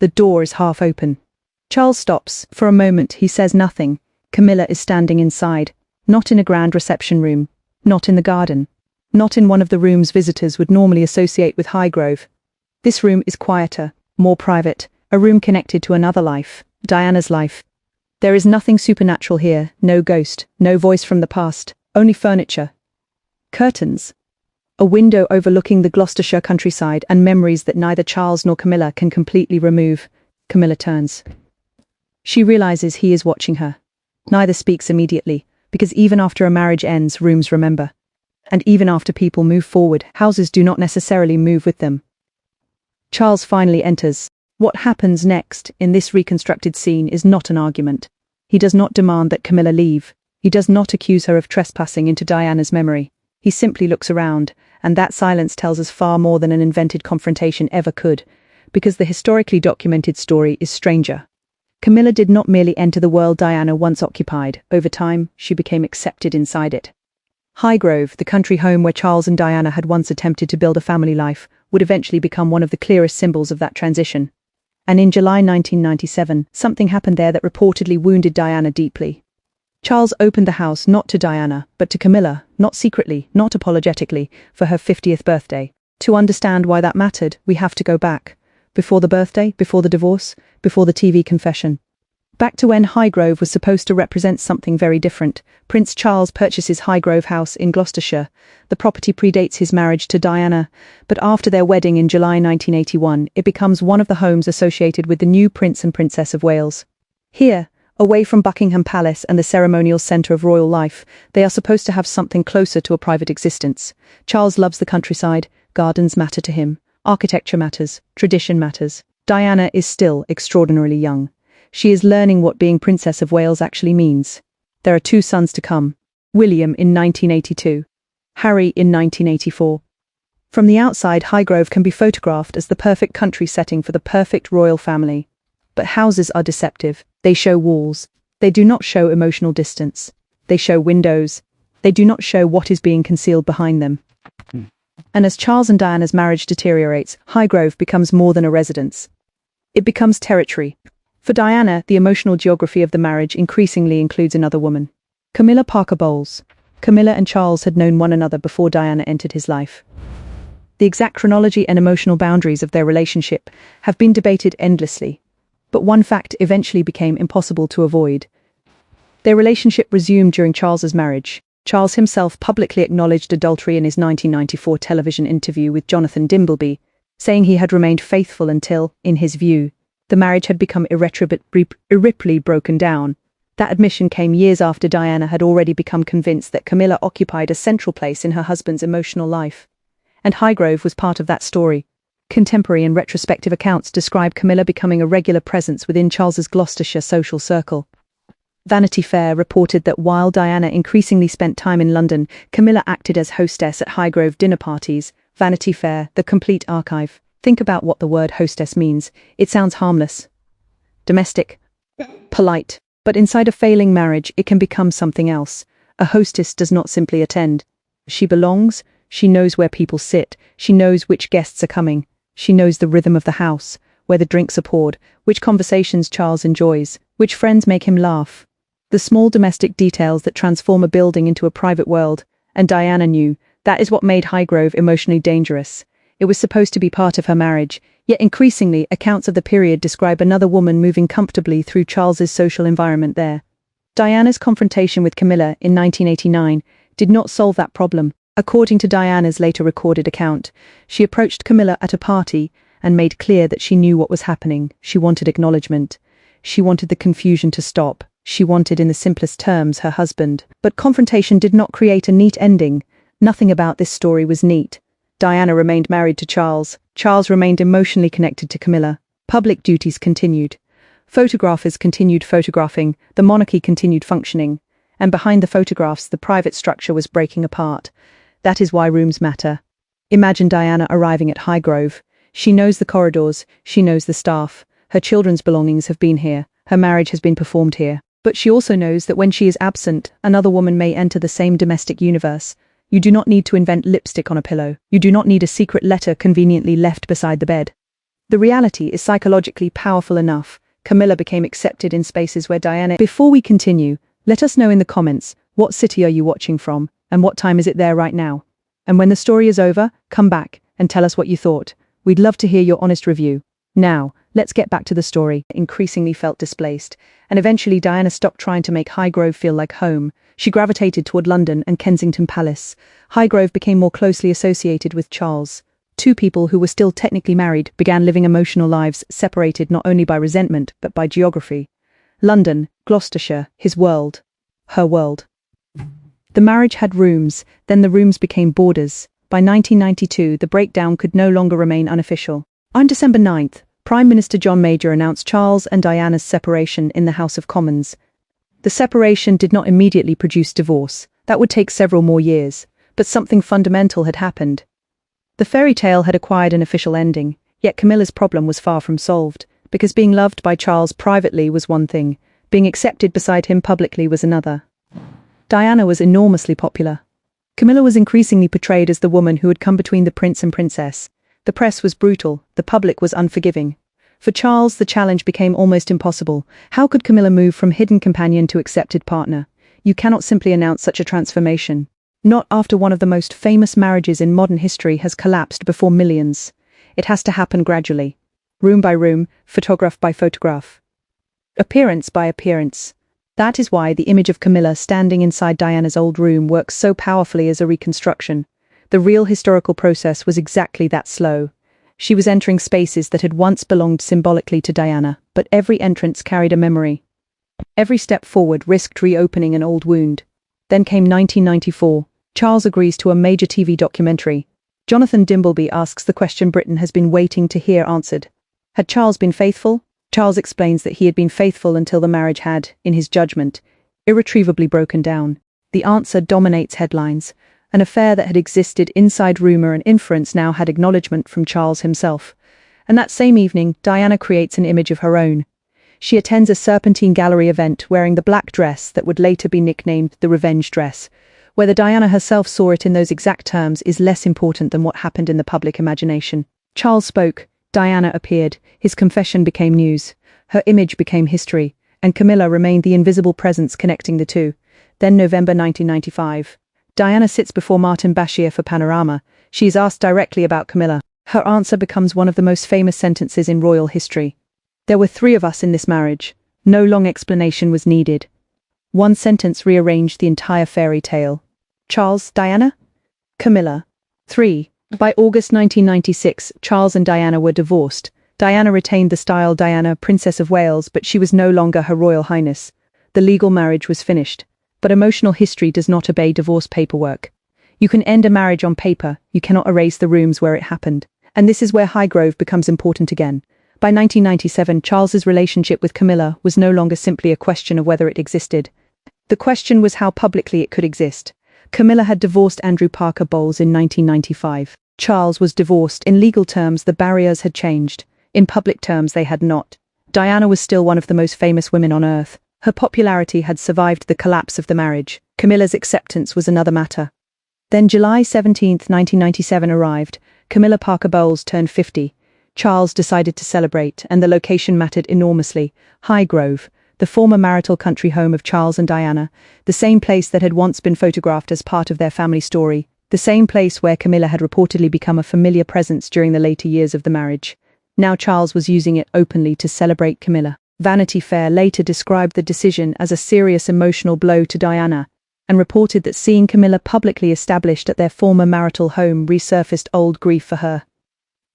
The door is half open. Charles stops. For a moment, he says nothing. Camilla is standing inside, not in a grand reception room, not in the garden, not in one of the rooms visitors would normally associate with Highgrove. This room is quieter, more private, a room connected to another life, Diana's life. There is nothing supernatural here, no ghost, no voice from the past, only furniture. Curtains. A window overlooking the Gloucestershire countryside and memories that neither Charles nor Camilla can completely remove. Camilla turns. She realizes he is watching her. Neither speaks immediately, because even after a marriage ends, rooms remember. And even after people move forward, houses do not necessarily move with them. Charles finally enters. What happens next in this reconstructed scene is not an argument. He does not demand that Camilla leave. He does not accuse her of trespassing into Diana's memory. He simply looks around, and that silence tells us far more than an invented confrontation ever could, because the historically documented story is stranger. Camilla did not merely enter the world Diana once occupied. Over time, she became accepted inside it. Highgrove, the country home where Charles and Diana had once attempted to build a family life, would eventually become one of the clearest symbols of that transition. And in July 1997, something happened there that reportedly wounded Diana deeply. Charles opened the house not to Diana, but to Camilla, not secretly, not apologetically, for her 50th birthday. To understand why that mattered, we have to go back. Before the birthday, before the divorce, before the TV confession. Back to when Highgrove was supposed to represent something very different. Prince Charles purchases Highgrove House in Gloucestershire. The property predates his marriage to Diana, but after their wedding in July 1981, it becomes one of the homes associated with the new Prince and Princess of Wales. Here, away from Buckingham Palace and the ceremonial centre of royal life, they are supposed to have something closer to a private existence. Charles loves the countryside, gardens matter to him, architecture matters, tradition matters. Diana is still extraordinarily young. She is learning what being Princess of Wales actually means. There are 2 sons to come, William in 1982, Harry in 1984. From the outside, Highgrove can be photographed as the perfect country setting for the perfect royal family. But houses are deceptive. They show walls. They do not show emotional distance. They show windows. They do not show what is being concealed behind them. And as Charles and Diana's marriage deteriorates, Highgrove becomes more than a residence. It becomes territory. For Diana, the emotional geography of the marriage increasingly includes another woman. Camilla Parker Bowles. Camilla and Charles had known one another before Diana entered his life. The exact chronology and emotional boundaries of their relationship have been debated endlessly. But one fact eventually became impossible to avoid. Their relationship resumed during Charles's marriage. Charles himself publicly acknowledged adultery in his 1994 television interview with Jonathan Dimbleby, saying he had remained faithful until, in his view, the marriage had become irreparably broken down. That admission came years after Diana had already become convinced that Camilla occupied a central place in her husband's emotional life. And Highgrove was part of that story. Contemporary and retrospective accounts describe Camilla becoming a regular presence within Charles's Gloucestershire social circle. Vanity Fair reported that while Diana increasingly spent time in London, Camilla acted as hostess at Highgrove dinner parties. Vanity Fair, the complete archive. Think about what the word hostess means. It sounds harmless, domestic, polite, but inside a failing marriage, it can become something else. A hostess does not simply attend. She belongs, she knows where people sit, she knows which guests are coming, she knows the rhythm of the house, where the drinks are poured, which conversations Charles enjoys, which friends make him laugh. The small domestic details that transform a building into a private world, and Diana knew, that is what made Highgrove emotionally dangerous. It was supposed to be part of her marriage, yet increasingly accounts of the period describe another woman moving comfortably through Charles's social environment there. Diana's confrontation with Camilla in 1989 did not solve that problem. According to Diana's later recorded account, she approached Camilla at a party and made clear that she knew what was happening. She wanted acknowledgement. She wanted the confusion to stop. She wanted, in the simplest terms, her husband. But confrontation did not create a neat ending. Nothing about this story was neat. Diana remained married to Charles. Charles remained emotionally connected to Camilla. Public duties continued. Photographers continued photographing. The monarchy continued functioning. And behind the photographs, the private structure was breaking apart. That is why rooms matter. Imagine Diana arriving at Highgrove. She knows the corridors. She knows the staff. Her children's belongings have been here. Her marriage has been performed here. But she also knows that when she is absent, another woman may enter the same domestic universe. You do not need to invent lipstick on a pillow. You do not need a secret letter conveniently left beside the bed. The reality is psychologically powerful enough. Camilla became accepted in spaces where Diana... Before we continue, let us know in the comments, what city are you watching from, and what time is it there right now? And when the story is over, come back and tell us what you thought. We'd love to hear your honest review. Now, let's get back to the story. Increasingly felt displaced, and eventually Diana stopped trying to make Highgrove feel like home. She gravitated toward London and Kensington Palace. Highgrove became more closely associated with Charles. Two people who were still technically married began living emotional lives separated not only by resentment but by geography. London, Gloucestershire, his world, her world. The marriage had rooms, then the rooms became borders. By 1992, the breakdown could no longer remain unofficial. On December 9th, Prime Minister John Major announced Charles and Diana's separation in the House of Commons. The separation did not immediately produce divorce. That would take several more years. But something fundamental had happened. The fairy tale had acquired an official ending, yet Camilla's problem was far from solved, because being loved by Charles privately was one thing, being accepted beside him publicly was another. Diana was enormously popular. Camilla was increasingly portrayed as the woman who had come between the prince and princess. The press was brutal, the public was unforgiving. For Charles, the challenge became almost impossible. How could Camilla move from hidden companion to accepted partner? You cannot simply announce such a transformation. Not after one of the most famous marriages in modern history has collapsed before millions. It has to happen gradually. Room by room, photograph by photograph. Appearance by appearance. That is why the image of Camilla standing inside Diana's old room works so powerfully as a reconstruction. The real historical process was exactly that slow. She was entering spaces that had once belonged symbolically to Diana, but every entrance carried a memory. Every step forward risked reopening an old wound. Then came 1994. Charles agrees to a major TV documentary. Jonathan Dimbleby asks the question Britain has been waiting to hear answered. Had Charles been faithful? Charles explains that he had been faithful until the marriage had, in his judgment, irretrievably broken down. The answer dominates headlines. An affair that had existed inside rumour and inference now had acknowledgement from Charles himself. And that same evening, Diana creates an image of her own. She attends a Serpentine Gallery event wearing the black dress that would later be nicknamed the revenge dress. Whether Diana herself saw it in those exact terms is less important than what happened in the public imagination. Charles spoke, Diana appeared, his confession became news. Her image became history, and Camilla remained the invisible presence connecting the two. Then November 1995. Diana sits before Martin Bashir for Panorama. She is asked directly about Camilla. Her answer becomes one of the most famous sentences in royal history. There were 3 of us in this marriage. No long explanation was needed. One sentence rearranged the entire fairy tale. Charles, Diana? Camilla. 3. By August 1996, Charles and Diana were divorced. Diana retained the style Diana, Princess of Wales, but she was no longer Her Royal Highness. The legal marriage was finished. But emotional history does not obey divorce paperwork. You can end a marriage on paper, you cannot erase the rooms where it happened. And this is where Highgrove becomes important again. By 1997, Charles's relationship with Camilla was no longer simply a question of whether it existed. The question was how publicly it could exist. Camilla had divorced Andrew Parker Bowles in 1995. Charles was divorced. In legal terms, the barriers had changed. In public terms, they had not. Diana was still one of the most famous women on earth. Her popularity had survived the collapse of the marriage. Camilla's acceptance was another matter. Then July 17, 1997 arrived. Camilla Parker Bowles turned 50. Charles decided to celebrate, and the location mattered enormously. Highgrove, the former marital country home of Charles and Diana, the same place that had once been photographed as part of their family story, the same place where Camilla had reportedly become a familiar presence during the later years of the marriage. Now Charles was using it openly to celebrate Camilla. Vanity Fair later described the decision as a serious emotional blow to Diana, and reported that seeing Camilla publicly established at their former marital home resurfaced old grief for her.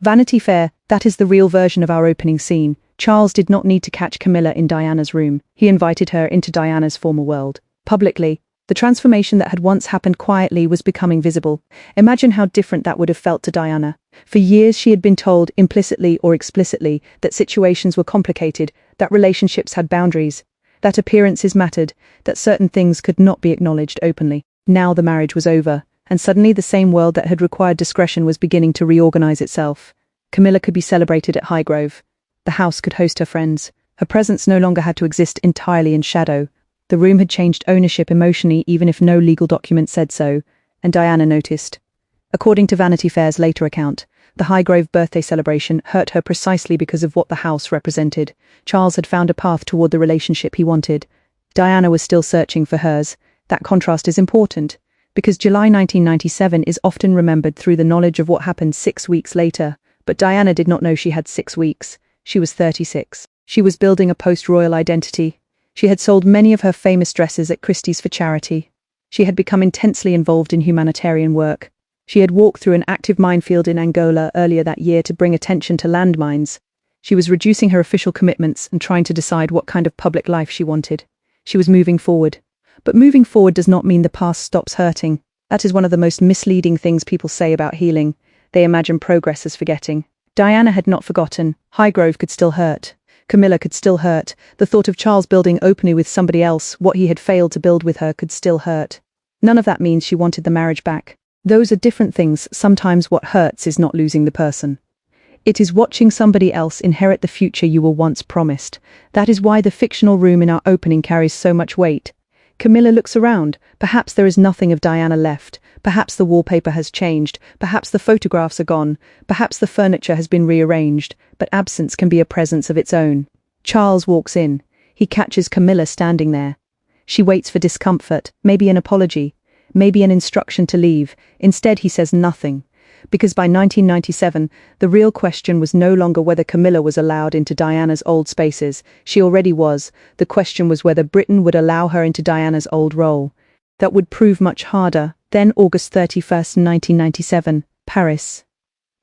Vanity Fair, that is the real version of our opening scene. Charles did not need to catch Camilla in Diana's room. He invited her into Diana's former world. Publicly, the transformation that had once happened quietly was becoming visible. Imagine how different that would have felt to Diana. For years she had been told, implicitly or explicitly, that situations were complicated, that relationships had boundaries, that appearances mattered, that certain things could not be acknowledged openly. Now the marriage was over, and suddenly the same world that had required discretion was beginning to reorganize itself. Camilla could be celebrated at Highgrove. The house could host her friends. Her presence no longer had to exist entirely in shadow. The room had changed ownership emotionally, even if no legal document said so, and Diana noticed. According to Vanity Fair's later account, The Highgrove birthday celebration hurt her precisely because of what the house represented. Charles had found a path toward the relationship he wanted. Diana was still searching for hers. That contrast is important, because July 1997 is often remembered through the knowledge of what happened 6 weeks later. But Diana did not know she had 6 weeks. She was 36. She was building a post-royal identity. She had sold many of her famous dresses at Christie's for charity. She had become intensely involved in humanitarian work. She had walked through an active minefield in Angola earlier that year to bring attention to landmines. She was reducing her official commitments and trying to decide what kind of public life she wanted. She was moving forward. But moving forward does not mean the past stops hurting. That is one of the most misleading things people say about healing. They imagine progress as forgetting. Diana had not forgotten. Highgrove could still hurt. Camilla could still hurt. The thought of Charles building openly with somebody else, what he had failed to build with her, could still hurt. None of that means she wanted the marriage back. Those are different things. Sometimes what hurts is not losing the person. It is watching somebody else inherit the future you were once promised. That is why the fictional room in our opening carries so much weight. Camilla looks around. Perhaps there is nothing of Diana left. Perhaps the wallpaper has changed. Perhaps the photographs are gone. Perhaps the furniture has been rearranged. But absence can be a presence of its own. Charles walks in. He catches Camilla standing there. She waits for discomfort, maybe an apology, maybe an instruction to leave. Instead, he says nothing. Because by 1997, the real question was no longer whether Camilla was allowed into Diana's old spaces. She already was. The question was whether Britain would allow her into Diana's old role. That would prove much harder. Then August 31st, 1997, Paris.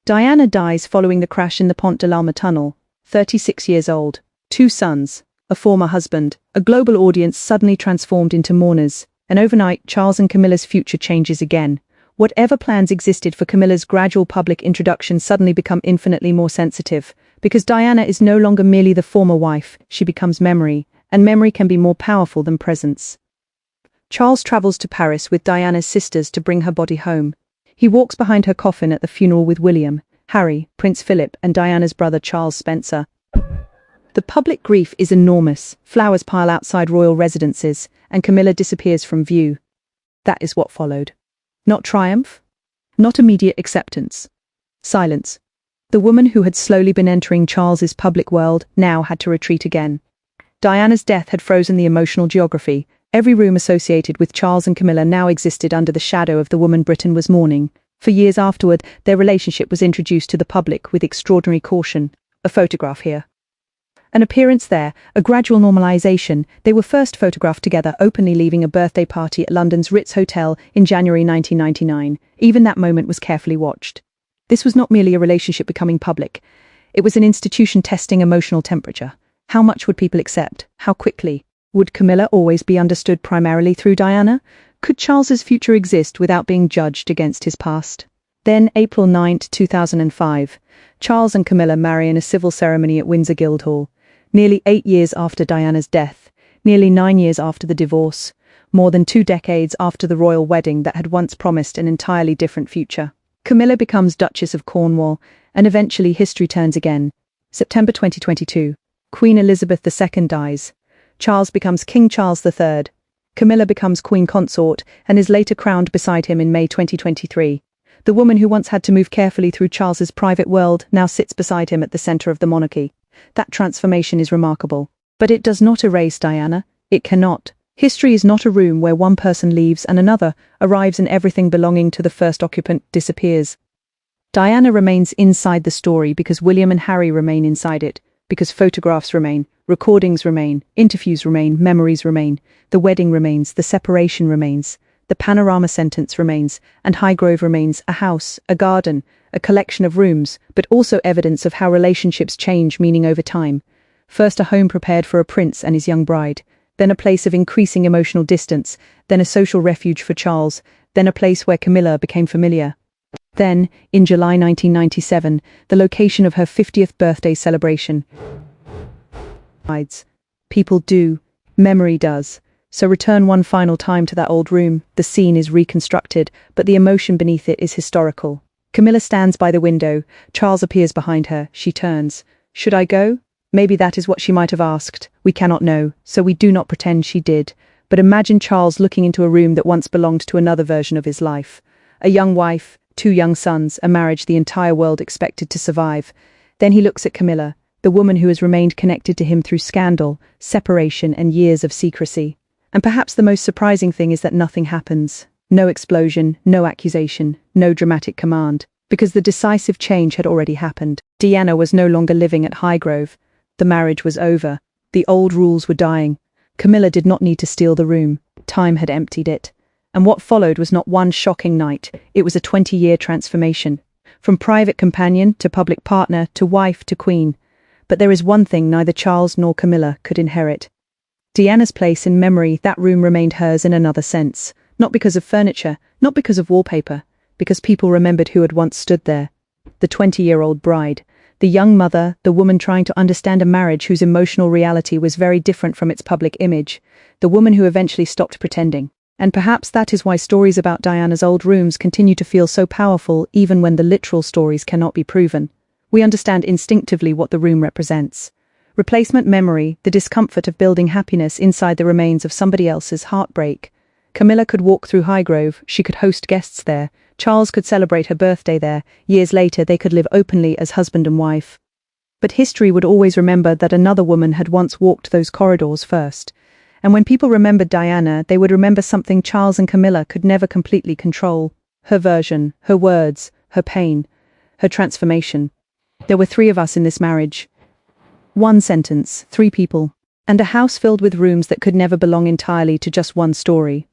Diana dies following the crash in the Pont de l'Alma tunnel. 36 years old. 2 sons. A former husband. A global audience suddenly transformed into mourners. And overnight, Charles and Camilla's future changes again. Whatever plans existed for Camilla's gradual public introduction suddenly become infinitely more sensitive. Because Diana is no longer merely the former wife, she becomes memory, and memory can be more powerful than presence. Charles travels to Paris with Diana's sisters to bring her body home. He walks behind her coffin at the funeral with William, Harry, Prince Philip, and Diana's brother Charles Spencer. The public grief is enormous. Flowers pile outside royal residences, and Camilla disappears from view. That is what followed. Not triumph, not immediate acceptance. Silence. The woman who had slowly been entering Charles's public world now had to retreat again. Diana's death had frozen the emotional geography. Every room associated with Charles and Camilla now existed under the shadow of the woman Britain was mourning. For years afterward, their relationship was introduced to the public with extraordinary caution. A photograph here. An appearance there, a gradual normalization. They were first photographed together openly leaving a birthday party at London's Ritz Hotel in January 1999. Even that moment was carefully watched. This was not merely a relationship becoming public. It was an institution testing emotional temperature. How much would people accept? How quickly? Would Camilla always be understood primarily through Diana? Could Charles's future exist without being judged against his past? Then, April 9, 2005, Charles and Camilla marry in a civil ceremony at Windsor Guildhall. Nearly 8 years after Diana's death, nearly 9 years after the divorce, more than 2 decades after the royal wedding that had once promised an entirely different future. Camilla becomes Duchess of Cornwall, and eventually history turns again. September 2022, Queen Elizabeth II dies. Charles becomes King Charles III. Camilla becomes Queen Consort and is later crowned beside him in May 2023. The woman who once had to move carefully through Charles's private world now sits beside him at the center of the monarchy. That transformation is remarkable. But it does not erase Diana. It cannot. History is not a room where one person leaves and another arrives and everything belonging to the first occupant disappears. Diana remains inside the story because William and Harry remain inside it, because photographs remain, recordings remain, interviews remain, memories remain, the wedding remains, the separation remains, the panorama sentence remains, and Highgrove remains a house, a garden, a collection of rooms, but also evidence of how relationships change meaning over time. First a home prepared for a prince and his young bride, then a place of increasing emotional distance, then a social refuge for Charles, then a place where Camilla became familiar. Then, in July 1997, the location of her 50th birthday celebration. People do. Memory does. So return one final time to that old room. The scene is reconstructed, but the emotion beneath it is historical. Camilla stands by the window. Charles appears behind her. She turns. Should I go? Maybe that is what she might have asked. We cannot know, so we do not pretend she did. But imagine Charles looking into a room that once belonged to another version of his life. A young wife, 2 young sons, a marriage the entire world expected to survive. Then he looks at Camilla, the woman who has remained connected to him through scandal, separation, and years of secrecy. And perhaps the most surprising thing is that nothing happens. No explosion, no accusation, no dramatic command. Because the decisive change had already happened. Diana was no longer living at Highgrove. The marriage was over. The old rules were dying. Camilla did not need to steal the room. Time had emptied it. And what followed was not one shocking night. It was a 20-year transformation. From private companion to public partner to wife to queen. But there is one thing neither Charles nor Camilla could inherit. Diana's place in memory, that room remained hers in another sense. Not because of furniture, not because of wallpaper, because people remembered who had once stood there. The 20-year-old bride, the young mother, the woman trying to understand a marriage whose emotional reality was very different from its public image, the woman who eventually stopped pretending. And perhaps that is why stories about Diana's old rooms continue to feel so powerful even when the literal stories cannot be proven. We understand instinctively what the room represents. Replacement memory, the discomfort of building happiness inside the remains of somebody else's heartbreak. Camilla could walk through Highgrove, she could host guests there, Charles could celebrate her birthday there, years later they could live openly as husband and wife. But history would always remember that another woman had once walked those corridors first. And when people remembered Diana, they would remember something Charles and Camilla could never completely control. Her version, her words, her pain, her transformation. There were 3 of us in this marriage. 1 sentence, 3 people, and a house filled with rooms that could never belong entirely to just one story.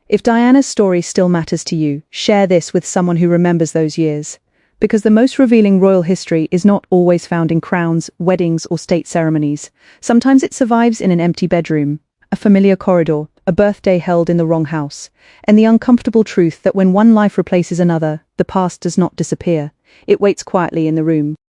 If Diana's story still matters to you, share this with someone who remembers those years. Because the most revealing royal history is not always found in crowns, weddings, or state ceremonies. Sometimes it survives in an empty bedroom, a familiar corridor, a birthday held in the wrong house, and the uncomfortable truth that when one life replaces another, the past does not disappear. It waits quietly in the room.